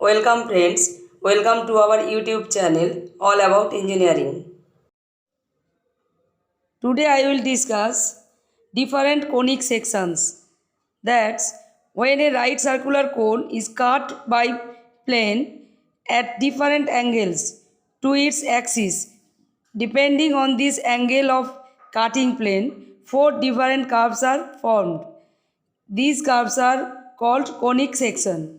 Welcome friends, welcome to our YouTube channel all about engineering. Today I will discuss different conic sections. That's when a right circular cone is cut by plane at different angles to its axis. Depending on this angle of cutting plane, four different curves are formed. These curves are called conic section.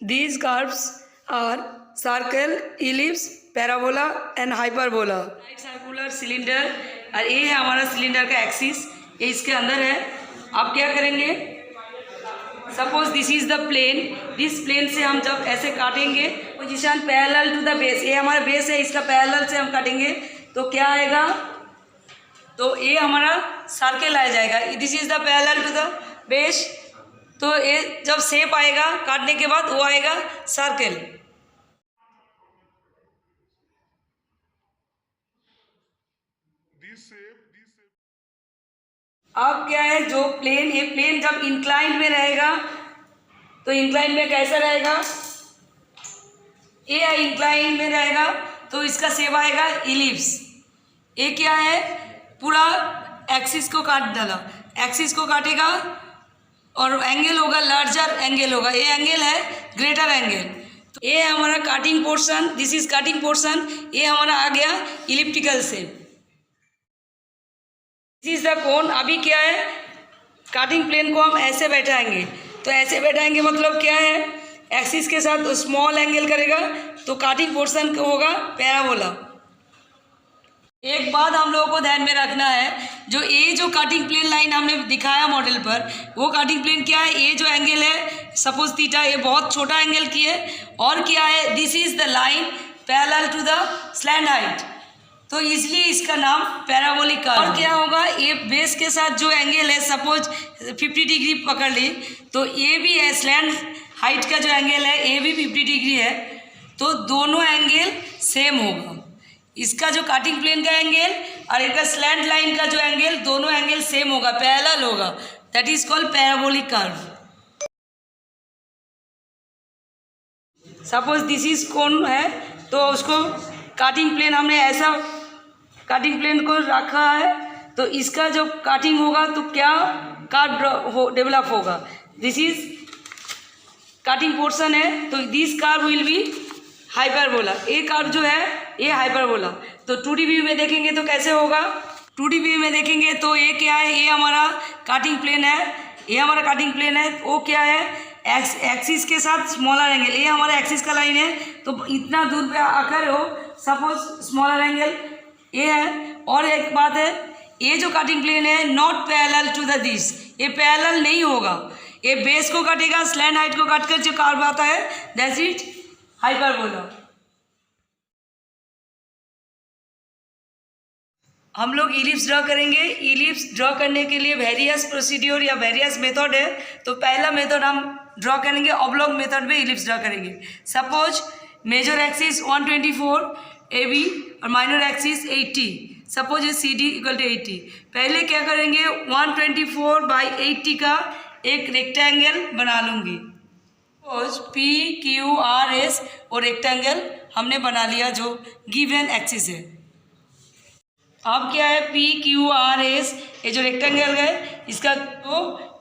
These curves are circle, ellipse, parabola and hyperbola. Right circular cylinder और ये है हमारा cylinder का axis, ये इसके अंदर है. आप क्या करेंगे, suppose this is the plane, this plane से हम जब ऐसे काटेंगे position parallel to the base, ये हमारा बेस है, इसका पैरेलल से हम काटेंगे तो क्या आएगा, तो ये हमारा सर्कल आ जाएगा. This is the parallel to the base, तो ये जब शेप आएगा काटने के बाद वो आएगा सर्कल. अब क्या है, जो प्लेन, ये प्लेन जब इंक्लाइन में रहेगा तो इंक्लाइन में कैसा रहेगा, ये इंक्लाइन में रहेगा तो इसका शेप आएगा इलिप्स. ये क्या है, पूरा एक्सिस को काट डाला, एक्सिस को काटेगा और एंगल होगा लार्जर एंगल होगा, ये एंगल है ग्रेटर एंगल. तो ये हमारा cutting portion, this is cutting portion, ये हमारा आ गया elliptical shape. This is the cone. अभी क्या है, कटिंग प्लेन को हम ऐसे बैठाएंगे, तो ऐसे बैठाएंगे मतलब क्या है, एक्सिस के साथ स्मॉल एंगल करेगा तो कटिंग पोर्शन होगा पैराबोला. एक बात हम लोगों को ध्यान में रखना है, जो ये जो कटिंग प्लेन लाइन हमने दिखाया मॉडल पर, वो कटिंग प्लेन क्या है, ये जो एंगल है सपोज थीटा, ये बहुत छोटा एंगल की है, और क्या है, this is the line parallel to the slant height, तो इसलिए इसका नाम पैराबोलिक कर्व. और क्या होगा, ये बेस के साथ जो एंगल है सपोज 50 डिग्री पकड़ ली, तो ये भी है स्लैंट हाइट का जो एंगल है, ये भी 50 डिग्री है, तो दोनों एंगल सेम होगा. इसका जो कटिंग प्लेन का एंगल और इसका स्लैंट लाइन का जो एंगल, दोनों एंगल सेम होगा, पैरेलल होगा. That is called parabolic curve. Suppose this is cone है, तो उसको कटिंग प्लेन हमने ऐसा कटिंग प्लेन को रखा है, तो इसका जो कटिंग होगा तो क्या कर्व डेवलप होगा. दिस इज कटिंग पोर्शन है, तो this curve will be hyperbola. ये कर्व जो है ये हाइपरबोला. तो 2D व्यू में देखेंगे तो कैसे होगा, 2D व्यू में देखेंगे तो ये क्या है, ये हमारा कटिंग प्लेन है, ये हमारा कटिंग प्लेन है, वो क्या है एक्सिस के साथ स्मॉलर एंगल, ये हमारा एक्सिस का लाइन है, तो इतना दूर पे आकर हो सपोज स्मॉलर एंगल ये है. और एक बात है, ये जो कटिंग प्लेन है not parallel to the this, ये पैरेलल नहीं होगा, ये बेस को काटेगा, स्लैंट हाइट को काट कर जो कर्व आता है दैट इज हाइपरबोला. हम लोग इलिप्स ड्रॉ करेंगे. इलिप्स ड्रॉ करने के लिए वेरियस प्रोसीड्योर या वेरियस मेथड है. तो पहला मेथड हम ड्रॉ करेंगे, ऑब्लॉग मेथड में इलिप्स ड्रॉ करेंगे. सपोज मेजर एक्सिस 124 AB और माइनर एक्सिस 80, सपोज ये CD इक्वल टू 80. पहले क्या करेंगे, 124/80 का एक रेक्टेंगल बना लूँगी. सपोज PQRS और रेक्टेंगल हमने बना लिया जो गिवन एक्सिस है. अब क्या है, PQRS, ये जो रेक्टेंगल है इसका तो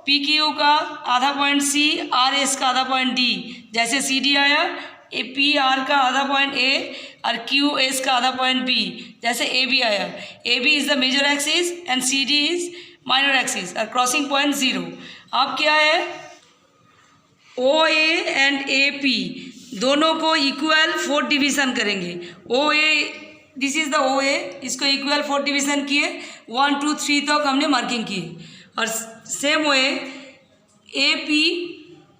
PQ का आधा पॉइंट C, RS का आधा पॉइंट D, जैसे CD आया, PR का आधा पॉइंट A और QS का आधा पॉइंट B, जैसे AB आया. AB is the major axis and CD is minor axis और क्रॉसिंग पॉइंट 0. अब क्या है, OA एंड AP दोनों को इक्वल 4 डिवीज़न करेंगे. OA, this is the OA, इसको इक्वल 4 डिवीज़न किए, 1 2 3 तक हमने मार्किंग की. और सेम वे AP,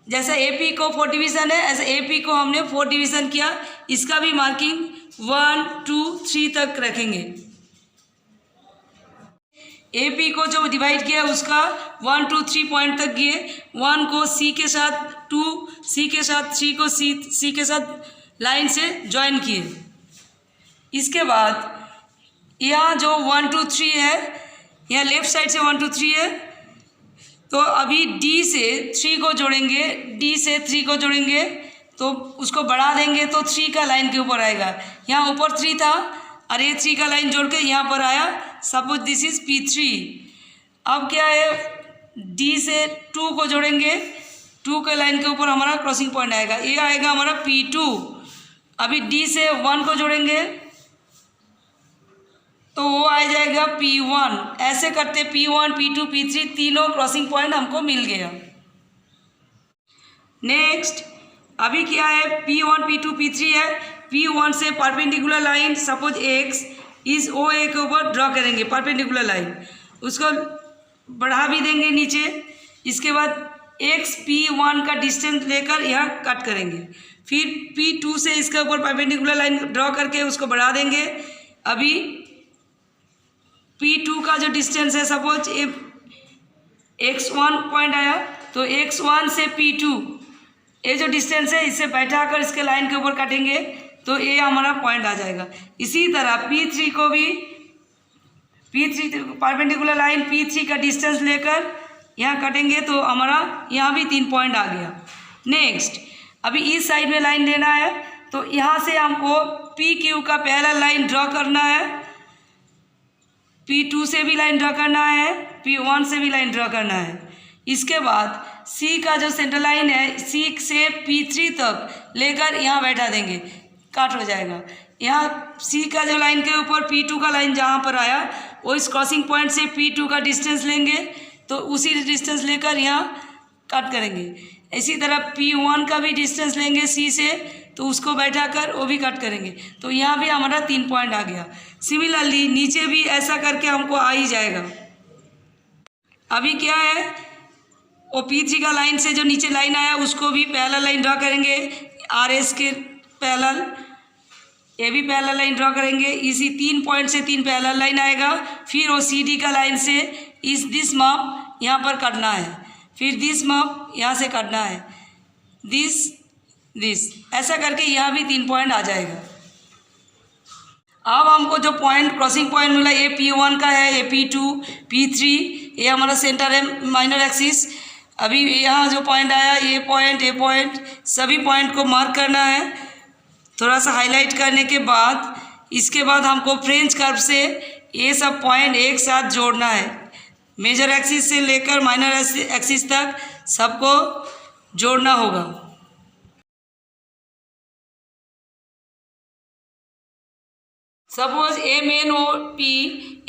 जैसा AP को 4 डिवीज़न है, ऐसा AP को हमने 4 डिवीज़न किया, इसका भी मार्किंग 1 2 3 तक रखेंगे. AP को जो डिवाइड किया उसका 1 2 3 पॉइंट तक किए, 1 को C के साथ, 2 C के साथ, 3 को C के साथ लाइन से ज्वाइन किए. इसके बाद यहाँ जो 1 2 3 है, यहाँ लेफ्ट साइड से 1 2 3 है, तो अभी D से 3 को जोड़ेंगे, D से 3 को जोड़ेंगे तो उसको बढ़ा देंगे तो 3 का लाइन के ऊपर आएगा। यहाँ ऊपर 3 था और ये 3 का लाइन जोड़ के यहाँ पर आया। Suppose this is P3। अब क्या है, D से 2 को जोड़ेंगे, 2 के लाइन के ऊपर हमारा क्रॉसिंग पॉइंट आएगा, ये आएगा हमारा P2। अभी D से 1 को जोड़ेंगे तो वो आ जाएगा P1। ऐसे करते P1, P2, P3 तीनों क्रॉसिंग पॉइंट हमको मिल गया। नेक्स्ट अभी क्या है, P1, P2, P3 है। P1 से परपेंडिकुलर लाइन सपोज X इस OA के ऊपर ड्रॉ करेंगे परपेंडिकुलर लाइन, उसको बढ़ा भी देंगे नीचे। इसके बाद X P1 का डिस्टेंस लेकर यहाँ कट करेंगे। फिर P2 से इसके ऊपर परपेंडिकुलर लाइन ड्रॉ करके उसको बढ़ा देंगे। अभी P2 का जो डिस्टेंस है, सपोज X1 पॉइंट आया तो X1 से P2 ये जो डिस्टेंस है इससे बैठाकर इसके लाइन के ऊपर काटेंगे तो ये हमारा पॉइंट आ जाएगा। इसी तरह P3 को भी P3 परपेंडिकुलर लाइन P3 का डिस्टेंस लेकर यहाँ काटेंगे तो हमारा यहाँ भी 3 पॉइंट आ गया। नेक्स्ट अभी इस साइड में लाइन लेना है तो यहाँ से हमको PQ का पहला लाइन ड्रॉ करना है, P2 से भी लाइन ड्रॉ करना है, P1 से भी लाइन ड्रॉ करना है। इसके बाद C का जो सेंटर लाइन है, C से P3 तक लेकर यहाँ बैठा देंगे, काट हो जाएगा। यहाँ C का जो लाइन के ऊपर P2 का लाइन जहाँ पर आया वो इस क्रॉसिंग पॉइंट से P2 का डिस्टेंस लेंगे तो उसी डिस्टेंस लेकर यहाँ कट करेंगे। इसी तरह P1 का भी डिस्टेंस लेंगे C से तो उसको बैठाकर वो भी कट करेंगे तो यहाँ भी हमारा 3 पॉइंट आ गया। सिमिलरली नीचे भी ऐसा करके हमको आ ही जाएगा। अभी क्या है, वो P3 का लाइन से जो नीचे लाइन आया उसको भी पैरेलल लाइन ड्रॉ करेंगे, RS के पैरेलल, ये भी पैरेलल लाइन ड्रॉ करेंगे। इसी 3 पॉइंट से 3 पैरेलल लाइन आएगा। फिर वो CD का लाइन से दिस माप यहाँ पर काटना है, फिर दिस माप यहाँ से काटना है, दिस ऐसा करके यहाँ भी 3 पॉइंट आ जाएगा। अब हमको जो पॉइंट क्रॉसिंग पॉइंट मिला ये P1 का है, ये P2, P3 ये हमारा सेंटर है माइनर एक्सिस। अभी यहाँ जो पॉइंट आया ये पॉइंट सभी पॉइंट को मार्क करना है थोड़ा सा हाईलाइट करने के बाद। इसके बाद हमको फ्रेंच कर्व से ये सब पॉइंट एक साथ जोड़ना है, मेजर एक्सिस से लेकर माइनर एक्सिस तक सबको जोड़ना होगा। सपोज MNOP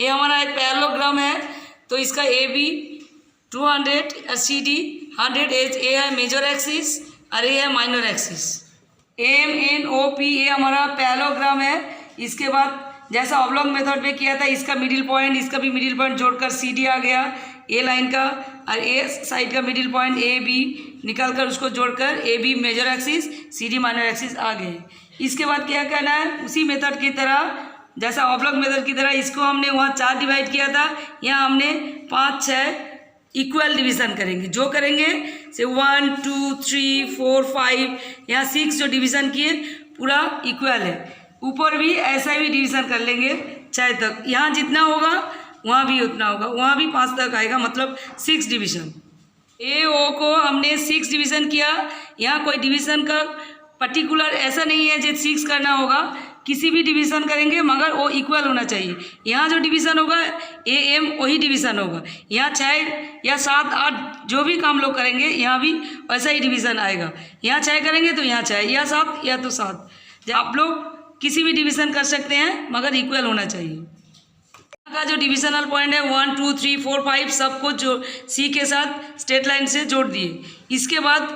ये हमारा एक पैरेललोग्राम है तो इसका AB 200 और CD 100 ये है मेजर एक्सिस और ये है माइनर एक्सिस। MNOP ये हमारा पैरेललोग्राम है। इसके बाद जैसा ऑब्लॉन्ग मेथड में किया था इसका मिडिल पॉइंट, इसका भी मिडिल पॉइंट जोड़कर CD आ गया ए लाइन का, और ए साइड का मिडिल पॉइंट AB निकाल कर उसको जोड़कर AB major axis CD minor axis आ गए। इसके बाद क्या करना है, उसी मेथड की तरह जैसा ऑब्लॉन्ग मेथड की तरह इसको हमने वहाँ 4 डिवाइड किया था, यहाँ हमने 5, 6 इक्वल डिवीज़न करेंगे। जो करेंगे से 1, 2, 3, 4, 5 यहाँ 6 जो डिवीज़न किए पूरा इक्वल है। ऊपर भी ऐसा भी डिवीज़न कर लेंगे 6 तक, यहाँ जितना होगा वहाँ भी उतना होगा, वहाँ भी 5 तक आएगा, मतलब 6 डिवीज़न। AO को हमने 6 डिवीज़न किया। यहाँ कोई डिवीज़न का पर्टिकुलर ऐसा नहीं है जो 6 करना होगा, किसी भी डिवीज़न करेंगे मगर वो इक्वल होना चाहिए। यहाँ जो डिवीज़न होगा AM वही डिवीज़न होगा। यहाँ 6 या 7, 8 जो भी काम लोग करेंगे यहाँ भी वैसा ही डिवीज़न आएगा। यहाँ 6 करेंगे तो यहाँ 6, या 7 या तो 7। आप लोग किसी भी डिवीज़न कर सकते हैं मगर इक्वल होना चाहिए। यहाँ का जो डिविजनल पॉइंट है 1, 2, 3, 4, 5 सबको जो C के साथ स्ट्रेट लाइन से जोड़ दिए। इसके बाद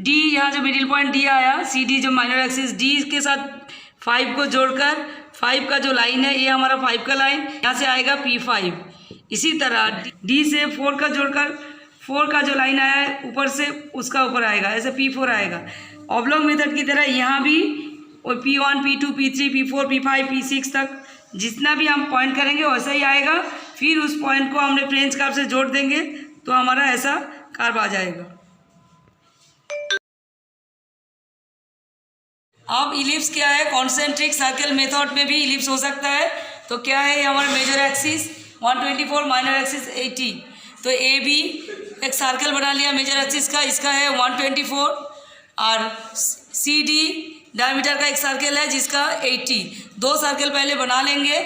D यहाँ जो मिडिल पॉइंट D आया, CD जो माइनर एक्सिस D के साथ 5 को जोड़कर 5 का जो लाइन है ये हमारा 5 का लाइन यहाँ से आएगा P5। इसी तरह D से 4 का जोड़कर 4 का जो लाइन आया है ऊपर से उसका ऊपर आएगा, ऐसे P4 आएगा। ऑब्लॉन्ग मेथड की तरह यहाँ भी P1, P2, P3, P4, P5, P6 तक जितना भी हम पॉइंट करेंगे वैसा ही आएगा। फिर उस पॉइंट को हमने फ्रेंच कर्व से जोड़ देंगे तो हमारा ऐसा कर्व आ जाएगा। अब इलिप्स क्या है, कॉन्सेंट्रिक सर्कल मेथड में भी इलिप्स हो सकता है। तो क्या है, ये हमारा मेजर एक्सिस 124, माइनर एक्सिस 80। तो AB एक सर्कल बना लिया मेजर एक्सिस का, इसका है 124 और सी डी डायमीटर का एक सर्कल है जिसका 80। 2 सर्कल पहले बना लेंगे।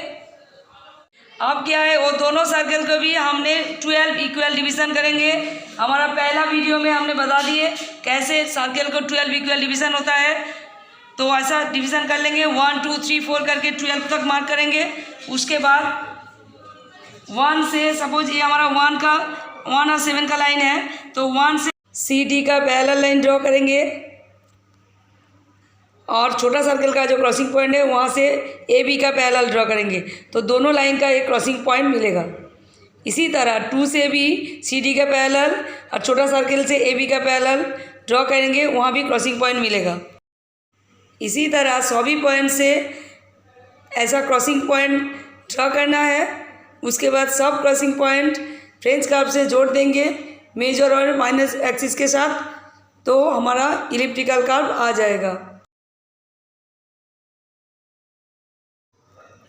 अब क्या है, वो दोनों सर्कल को भी हमने 12 इक्वल डिवीज़न करेंगे। हमारा पहला वीडियो में हमने बता दिए कैसे सर्कल को 12 इक्वल डिवीज़न होता है। तो ऐसा डिवीज़न कर लेंगे, 1 2 3 4 करके 12 तक मार्क करेंगे। उसके बाद 1 से, सपोज ये हमारा 1 और 7 का लाइन है, तो 1 से सी डी का पैरेलल लाइन ड्रॉ करेंगे और छोटा सर्कल का जो क्रॉसिंग पॉइंट है वहाँ से ए बी का पैरेलल ड्रॉ करेंगे, तो दोनों लाइन का एक क्रॉसिंग पॉइंट मिलेगा। इसी तरह 2 से भी सी डी का पैरेलल और छोटा सर्कल से ए बी का पैरेलल ड्रॉ करेंगे, वहाँ भी क्रॉसिंग पॉइंट मिलेगा। इसी तरह सभी पॉइंट से ऐसा क्रॉसिंग पॉइंट ड्रॉ करना है। उसके बाद सब क्रॉसिंग पॉइंट फ्रेंच कर्व से जोड़ देंगे मेजर और माइनस एक्सिस के साथ, तो हमारा इलिप्टिकल कर्व आ जाएगा।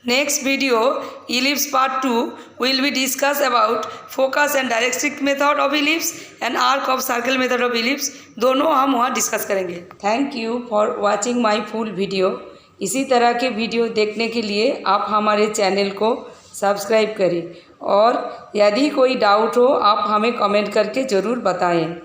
Next video, ellipse part 2, will be discuss about focus and directrix method of ellipse and arc of circle method of ellipse। दोनों हम वहाँ डिस्कस करेंगे। Thank you for watching my full video. इसी तरह के video देखने के लिए आप हमारे चैनल को सब्सक्राइब करें और यदि कोई डाउट हो आप हमें कमेंट करके ज़रूर बताएं।